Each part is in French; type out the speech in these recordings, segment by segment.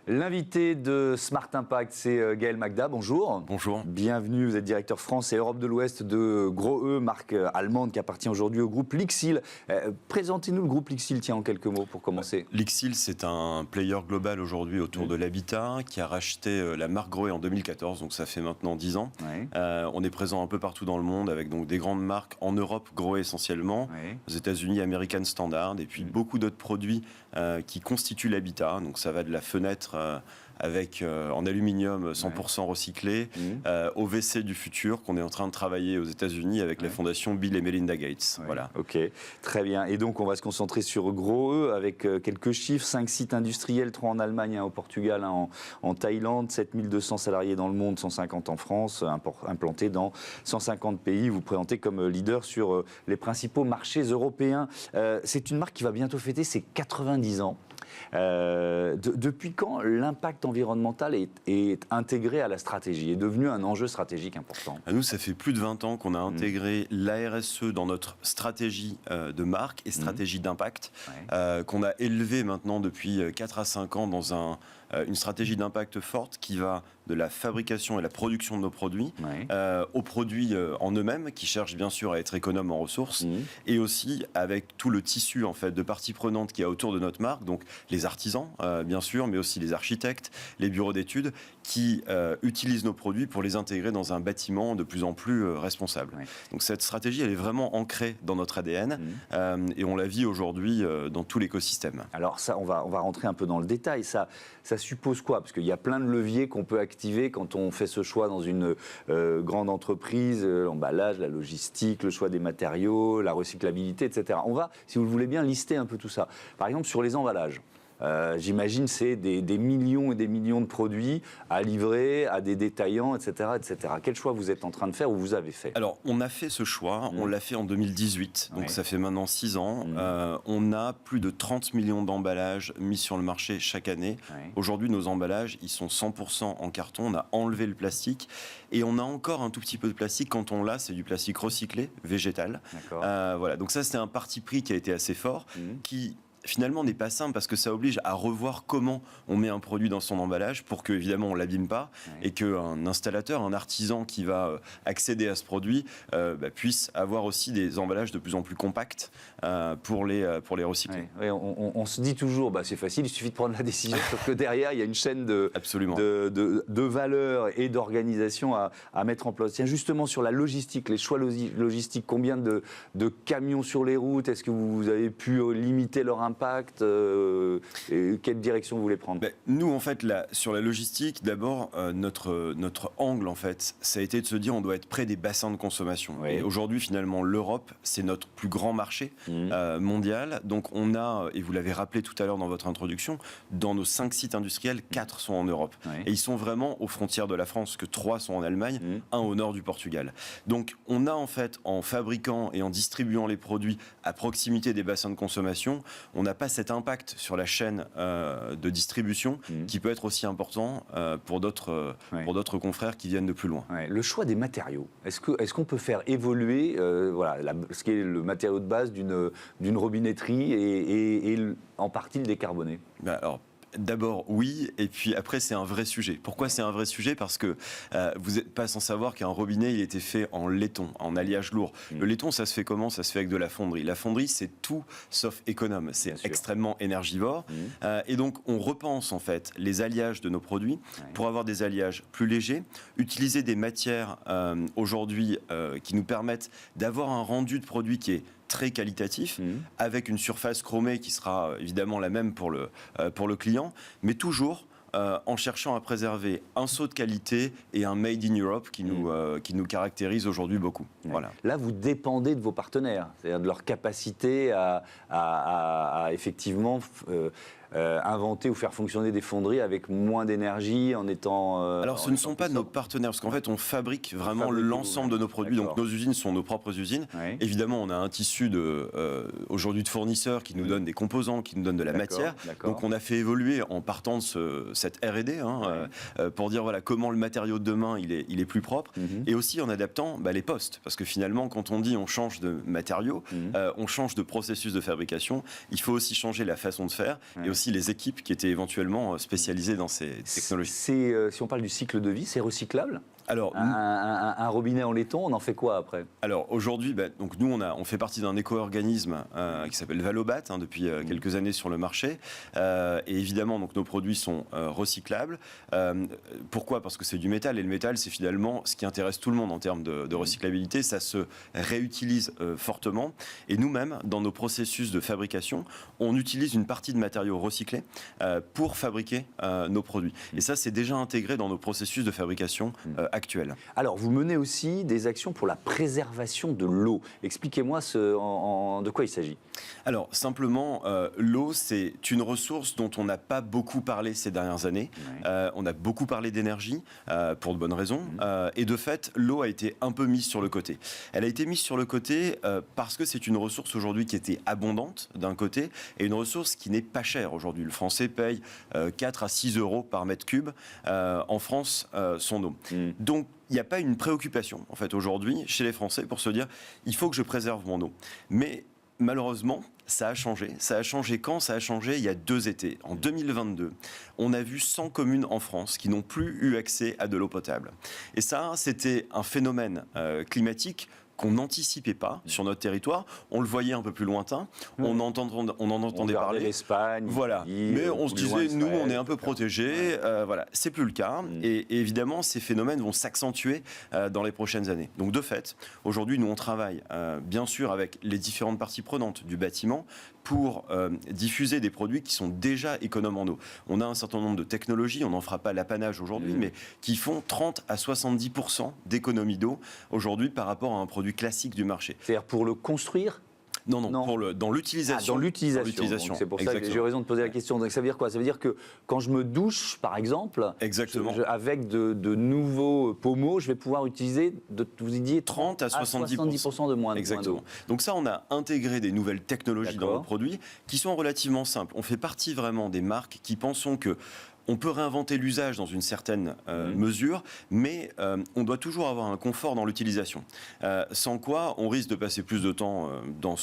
L'invité de Smart Impact, c'est Gaël Magda. Bonjour. Bonjour. Bienvenue, vous êtes directeur France et Europe de l'Ouest de Gros E, marque allemande qui appartient aujourd'hui au groupe Lixil. Présentez-nous le groupe Lixil, tiens, en quelques mots pour commencer. Lixil, c'est un player global aujourd'hui autour de l'habitat qui a racheté la marque Gros E en 2014, donc ça fait maintenant 10 ans. Oui. On est présent un peu partout dans le monde avec donc des grandes marques en Europe, Gros E essentiellement, aux États-Unis, American Standard, et puis beaucoup d'autres produits qui constituent l'habitat. Donc ça va de la fenêtre avec en aluminium 100% recyclé, au WC du futur qu'on est en train de travailler aux États-Unis avec la fondation Bill et Melinda Gates. Voilà. Ok, très bien. Et donc on va se concentrer sur Gros E avec quelques chiffres, 5 sites industriels, 3 en Allemagne, 1 au Portugal, 1 en Thaïlande, 7200 salariés dans le monde, 150 en France, implantés dans 150 pays. Vous présentez comme leader sur les principaux marchés européens. C'est une marque qui va bientôt fêter ses 90 ans. Depuis quand l'impact environnemental est intégré à la stratégie, est devenu un enjeu stratégique important? À nous, ça fait plus de 20 ans qu'on a intégré la RSE dans notre stratégie de marque et stratégie d'impact, qu'on a élevé maintenant depuis 4 à 5 ans dans une stratégie d'impact forte qui va de la fabrication et la production de nos produits aux produits en eux-mêmes, qui cherchent bien sûr à être économes en ressources, et aussi avec tout le tissu en fait de parties prenantes qu'il y a autour de notre marque, donc les artisans bien sûr, mais aussi les architectes, les bureaux d'études qui utilisent nos produits pour les intégrer dans un bâtiment de plus en plus responsable. Donc cette stratégie, elle est vraiment ancrée dans notre ADN et on la vit aujourd'hui dans tout l'écosystème. Alors ça, on va rentrer un peu dans le détail. Ça suppose quoi? Parce qu'il y a plein de leviers qu'on peut activer quand on fait ce choix dans une grande entreprise, l'emballage, la logistique, le choix des matériaux, la recyclabilité, etc. On va, si vous le voulez bien, lister un peu tout ça. Par exemple, sur les emballages. J'imagine c'est des millions et des millions de produits à livrer à des détaillants, etc., etc. Quel choix vous êtes en train de faire ou vous avez fait? Alors, on a fait ce choix, on l'a fait en 2018, donc ça fait maintenant 6 ans. On a plus de 30 millions d'emballages mis sur le marché chaque année. Aujourd'hui, nos emballages, ils sont 100% en carton, on a enlevé le plastique et on a encore un tout petit peu de plastique. Quand on l'a, c'est du plastique recyclé, végétal. Voilà. Donc ça, c'était un parti pris qui a été assez fort, qui finalement n'est pas simple parce que ça oblige à revoir comment on met un produit dans son emballage pour que évidemment on l'abîme pas et qu'un installateur, un artisan qui va accéder à ce produit puisse avoir aussi des emballages de plus en plus compacts pour les recycler. On se dit toujours c'est facile, il suffit de prendre la décision, sauf que derrière il y a une chaîne de valeur et d'organisation à mettre en place. Tiens, justement sur la logistique, les choix logistiques, combien de camions sur les routes, est-ce que vous avez pu limiter leur impact, et quelle direction vous voulez prendre? Nous, en fait, sur la logistique, d'abord, notre angle, en fait, ça a été de se dire on doit être près des bassins de consommation. Et aujourd'hui, finalement, l'Europe, c'est notre plus grand marché mondial. Donc, on a, et vous l'avez rappelé tout à l'heure dans votre introduction, dans nos 5 sites industriels, 4 sont en Europe. Et ils sont vraiment aux frontières de la France, que 3 sont en Allemagne, 1 au nord du Portugal. Donc, on a, en fait, en fabriquant et en distribuant les produits à proximité des bassins de consommation, on n'a pas cet impact sur la chaîne de distribution qui peut être aussi important pour d'autres confrères qui viennent de plus loin. Le choix des matériaux, est-ce qu'on peut faire évoluer ce qui est le matériau de base d'une robinetterie et en partie le décarboner? Alors, d'abord, oui, et puis après, c'est un vrai sujet. Pourquoi c'est un vrai sujet? Parce que vous n'êtes pas sans savoir qu'un robinet, il était fait en laiton, en alliage lourd. Le laiton, ça se fait comment? Ça se fait avec de la fonderie. La fonderie, c'est tout sauf économe. C'est extrêmement énergivore. Et donc, on repense, en fait, les alliages de nos produits pour avoir des alliages plus légers, utiliser des matières, aujourd'hui, qui nous permettent d'avoir un rendu de produit qui est très qualitatif, avec une surface chromée qui sera évidemment la même pour le client, mais toujours en cherchant à préserver un saut de qualité et un Made in Europe qui nous caractérise aujourd'hui beaucoup. Voilà. Là, vous dépendez de vos partenaires, c'est-à-dire de leur capacité à effectivement inventer ou faire fonctionner des fonderies avec moins d'énergie en étant... Alors, ce ne sont pas nos partenaires, parce qu'en fait, on fabrique vraiment l'ensemble de nos produits. Donc, nos usines sont nos propres usines. Évidemment, on a un tissu aujourd'hui de fournisseurs qui nous donnent des composants, qui nous donnent de la matière. Donc, on a fait évoluer en partant de cette R&D pour dire comment le matériau de demain, il est plus propre. Et aussi en adaptant les postes. Parce que finalement, quand on dit on change de matériaux, on change de processus de fabrication, il faut aussi changer la façon de faire et aussi les équipes qui étaient éventuellement spécialisées dans ces technologies. Si on parle du cycle de vie, c'est recyclable ? Alors, un robinet en laiton, on en fait quoi après ? Alors aujourd'hui, donc nous on fait partie d'un éco-organisme qui s'appelle Valobat depuis quelques années sur le marché, et évidemment donc nos produits sont recyclables. Pourquoi ? Parce que c'est du métal, et le métal c'est finalement ce qui intéresse tout le monde en termes de recyclabilité. Ça se réutilise fortement, et nous-mêmes dans nos processus de fabrication, on utilise une partie de matériaux recyclés pour fabriquer nos produits. Et ça c'est déjà intégré dans nos processus de fabrication actuelle. Alors, vous menez aussi des actions pour la préservation de l'eau. Expliquez-moi de quoi il s'agit. Alors, simplement, l'eau, c'est une ressource dont on n'a pas beaucoup parlé ces dernières années. Ouais. On a beaucoup parlé d'énergie, pour de bonnes raisons. Et de fait, l'eau a été un peu mise sur le côté. Elle a été mise sur le côté parce que c'est une ressource aujourd'hui qui était abondante, d'un côté, et une ressource qui n'est pas chère aujourd'hui. Le Français paye 4 à 6 euros par mètre cube en France son eau. Donc, il n'y a pas une préoccupation, en fait, aujourd'hui, chez les Français pour se dire « il faut que je préserve mon eau ». Mais malheureusement, ça a changé. Ça a changé quand ? Ça a changé il y a 2 étés. En 2022, on a vu 100 communes en France qui n'ont plus eu accès à de l'eau potable. Et ça, c'était un phénomène climatique qu'on n'anticipait pas sur notre territoire. On le voyait un peu plus lointain. On en entendait parler. L'Espagne. Voilà. Mais on se disait, nous, on est un peu protégés. Voilà. C'est plus le cas. Et évidemment, ces phénomènes vont s'accentuer dans les prochaines années. Donc, de fait, aujourd'hui, nous, on travaille, bien sûr, avec les différentes parties prenantes du bâtiment pour diffuser des produits qui sont déjà économes en eau. On a un certain nombre de technologies, on n'en fera pas l'apanage aujourd'hui, mais qui font 30 à 70% d'économie d'eau aujourd'hui par rapport à un produit classique du marché. C'est-à-dire pour le construire ? Non, dans l'utilisation. Dans l'utilisation. C'est pour ça que j'ai eu raison de poser la question. Donc ça veut dire quoi ? Ça veut dire que quand je me douche, par exemple, avec de nouveaux pommeaux, je vais pouvoir utiliser, vous disiez, 30 à 70% de moins d'eau. Donc ça, on a intégré des nouvelles technologies dans nos produits qui sont relativement simples. On fait partie vraiment des marques qui pensent que on peut réinventer l'usage dans une certaine mesure, mais on doit toujours avoir un confort dans l'utilisation. Sans quoi, on risque de passer plus de temps dans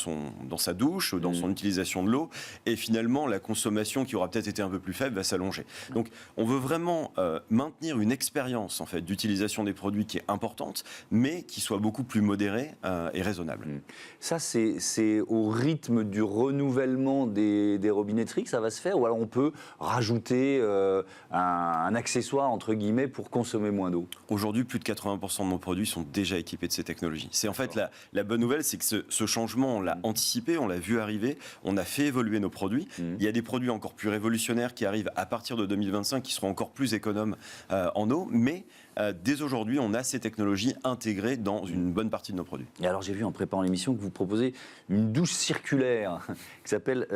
sa douche, dans son utilisation de l'eau, et finalement, la consommation qui aura peut-être été un peu plus faible va s'allonger. Donc, on veut vraiment maintenir une expérience en fait, d'utilisation des produits qui est importante, mais qui soit beaucoup plus modérée et raisonnable. Ça, c'est au rythme du renouvellement des robinetteries que ça va se faire, ou alors on peut rajouter un accessoire, entre guillemets, pour consommer moins d'eau. Aujourd'hui, plus de 80% de nos produits sont déjà équipés de ces technologies. C'est en fait la bonne nouvelle, c'est que ce changement, on l'a anticipé, on l'a vu arriver, on a fait évoluer nos produits. Il y a des produits encore plus révolutionnaires qui arrivent à partir de 2025, qui seront encore plus économes en eau, mais dès aujourd'hui, on a ces technologies intégrées dans une bonne partie de nos produits. Et alors, j'ai vu en préparant l'émission que vous proposez une douche circulaire qui s'appelle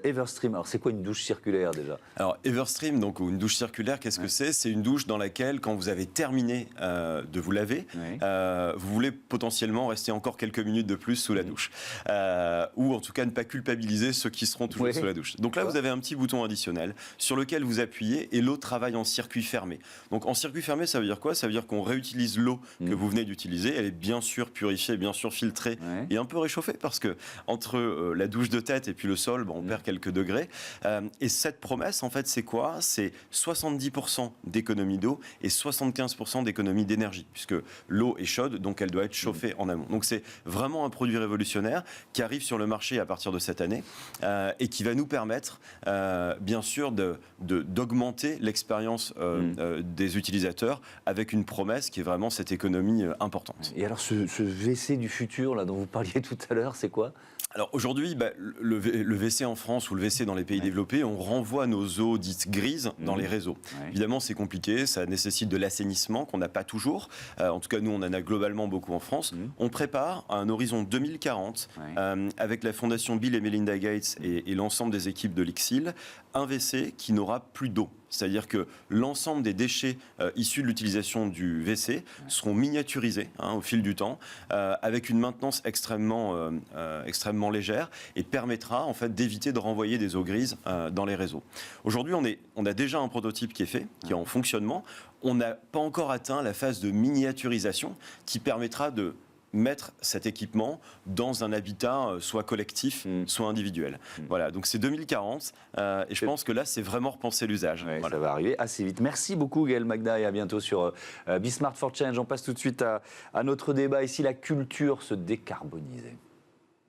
Everstream. Alors, c'est quoi une douche circulaire déjà ? Alors, Everstream, donc une douche circulaire, qu'est-ce que c'est ? C'est une douche dans laquelle, quand vous avez terminé de vous laver, vous voulez potentiellement rester encore quelques minutes de plus sous la douche. Ou en tout cas, ne pas culpabiliser ceux qui seront toujours sous la douche. Donc là, vous avez un petit bouton additionnel sur lequel vous appuyez et l'eau travaille en circuit fermé. Donc, en circuit fermé, ça veut dire quoi ? Ça veut dire qu'on réutilise l'eau que vous venez d'utiliser. Elle est bien sûr purifiée, bien sûr filtrée et un peu réchauffée parce que entre la douche de tête et puis le sol, on perd quelques degrés. Et cette promesse, en fait, c'est quoi ? C'est 70% d'économie d'eau et 75% d'économie d'énergie puisque l'eau est chaude, donc elle doit être chauffée en amont. Donc c'est vraiment un produit révolutionnaire qui arrive sur le marché à partir de cette année et qui va nous permettre, bien sûr, d'augmenter l'expérience des utilisateurs avec une promesse qui est vraiment cette économie importante. Et alors ce WC du futur là, dont vous parliez tout à l'heure, c'est quoi ? Alors aujourd'hui, le WC en France ou le WC dans les pays développés, on renvoie nos eaux dites grises dans les réseaux. Évidemment, c'est compliqué, ça nécessite de l'assainissement qu'on n'a pas toujours. En tout cas, nous, on en a globalement beaucoup en France. On prépare à un horizon 2040 avec la fondation Bill et Melinda Gates et l'ensemble des équipes de l'ICSIL, un WC qui n'aura plus d'eau. C'est-à-dire que l'ensemble des déchets issus de l'utilisation du WC seront miniaturisés au fil du temps, avec une maintenance extrêmement légère et permettra en fait d'éviter de renvoyer des eaux grises dans les réseaux. Aujourd'hui, on a déjà un prototype qui est fait, qui est en fonctionnement. On n'a pas encore atteint la phase de miniaturisation qui permettra de mettre cet équipement dans un habitat soit collectif, soit individuel. Voilà, donc c'est 2040 et je pense que là, c'est vraiment repenser l'usage. Ouais, voilà. Ça va arriver assez vite. Merci beaucoup Gaël Magda et à bientôt sur Be Smart for Change. On passe tout de suite à notre débat ici, la culture se décarboniser.